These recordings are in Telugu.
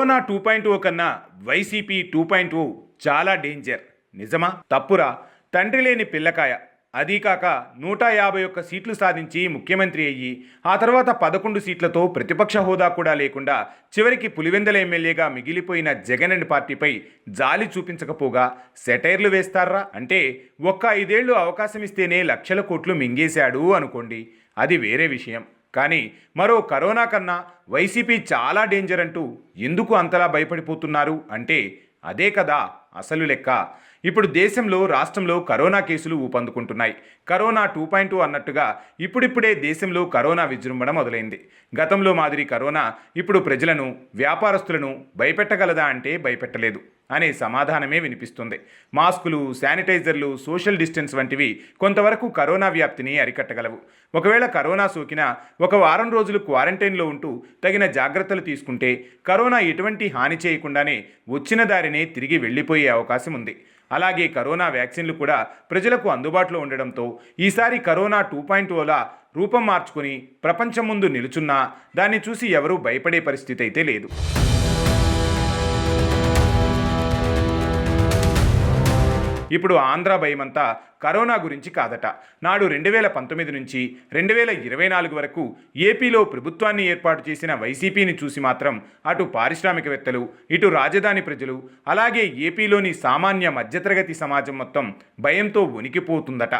కరోనా 2.0 కన్నా వైసీపీ 2.0 చాలా డేంజర్. నిజమా తప్పురా? తండ్రి లేని పిల్లకాయ. అదీ కాక 151 సీట్లు సాధించి ముఖ్యమంత్రి అయ్యి ఆ తర్వాత 11 సీట్లతో ప్రతిపక్ష హోదా కూడా లేకుండా చివరికి పులివెందల ఎమ్మెల్యేగా మిగిలిపోయిన జగన్ అండ్ పార్టీపై జాలి చూపించకపోగా సెటైర్లు వేస్తారా? అంటే ఒక్క 5 ఏళ్లు అవకాశం ఇస్తేనే లక్షల కోట్లు మింగేశాడు అనుకోండి, అది వేరే విషయం. కానీ మరో కరోనా కన్నా వైసీపీ చాలా డేంజర్ అంటూ ఎందుకు అంతలా భయపడిపోతున్నారు అంటే అదే కదా అసలు లెక్క. ఇప్పుడు దేశంలో రాష్ట్రంలో కరోనా కేసులు ఊపందుకుంటున్నాయి. కరోనా 2.0 అన్నట్టుగా ఇప్పుడిప్పుడే దేశంలో కరోనా విజృంభణ మొదలైంది. గతంలో మాదిరి కరోనా ఇప్పుడు ప్రజలను, వ్యాపారస్తులను భయపెట్టగలదా అంటే భయపెట్టలేదు అనే సమాధానమే వినిపిస్తుంది. మాస్కులు, శానిటైజర్లు, సోషల్ డిస్టెన్స్ వంటివి కొంతవరకు కరోనా వ్యాప్తిని అరికట్టగలవు. ఒకవేళ కరోనా సోకినా ఒక వారం రోజులు క్వారంటైన్లో ఉంటూ తగిన జాగ్రత్తలు తీసుకుంటే కరోనా ఎటువంటి హాని చేయకుండానే వచ్చిన దారినే తిరిగి వెళ్ళిపోయే అవకాశం ఉంది. అలాగే కరోనా వ్యాక్సిన్లు కూడా ప్రజలకు అందుబాటులో ఉండడంతో ఈసారి కరోనా 2.0లా రూపం మార్చుకుని ప్రపంచం ముందు నిలుచున్నా దాన్ని చూసి ఎవరూ భయపడే పరిస్థితి అయితే లేదు. ఇప్పుడు ఆంధ్ర భయమంతా కరోనా గురించి కాదట. నాడు 2019 నుంచి 2024 వరకు ఏపీలో ప్రభుత్వాన్ని ఏర్పాటు చేసిన వైసీపీని చూసి మాత్రం అటు పారిశ్రామికవేత్తలు, ఇటు రాజధాని ప్రజలు, అలాగే ఏపీలోని సామాన్య మధ్యతరగతి సమాజం మొత్తం భయంతో వణికిపోతుందట.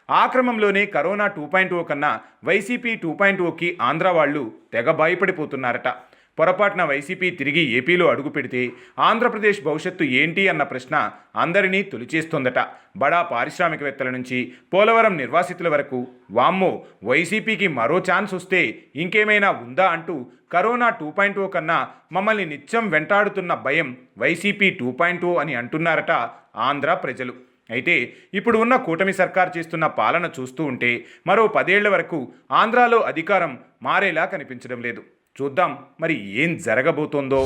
ఆ క్రమంలోనే కరోనా 2.0 కన్నా వైసీపీ 2.0కి ఆంధ్ర వాళ్ళు తెగ భయపడిపోతున్నారట. పొరపాటున వైసీపీ తిరిగి ఏపీలో అడుగు పెడితే ఆంధ్రప్రదేశ్ భవిష్యత్తు ఏంటి అన్న ప్రశ్న అందరినీ తొలిచేస్తోందట. బడా పారిశ్రామికవేత్తల నుంచి పోలవరం నిర్వాసితుల వరకు వామ్మో వైసీపీకి మరో ఛాన్స్ వస్తే ఇంకేమైనా ఉందా అంటూ కరోనా 2.0 కన్నా మమ్మల్ని నిత్యం వెంటాడుతున్న భయం వైసీపీ 2.0 అని అంటున్నారట ఆంధ్ర ప్రజలు. అయితే ఇప్పుడు ఉన్న కూటమి సర్కార్ చేస్తున్న పాలన చూస్తూ ఉంటే మరో 10 ఏళ్ల వరకు ఆంధ్రాలో అధికారం మారేలా కనిపించడం లేదు. చూద్దాం మరి ఏం జరగబోతోందో.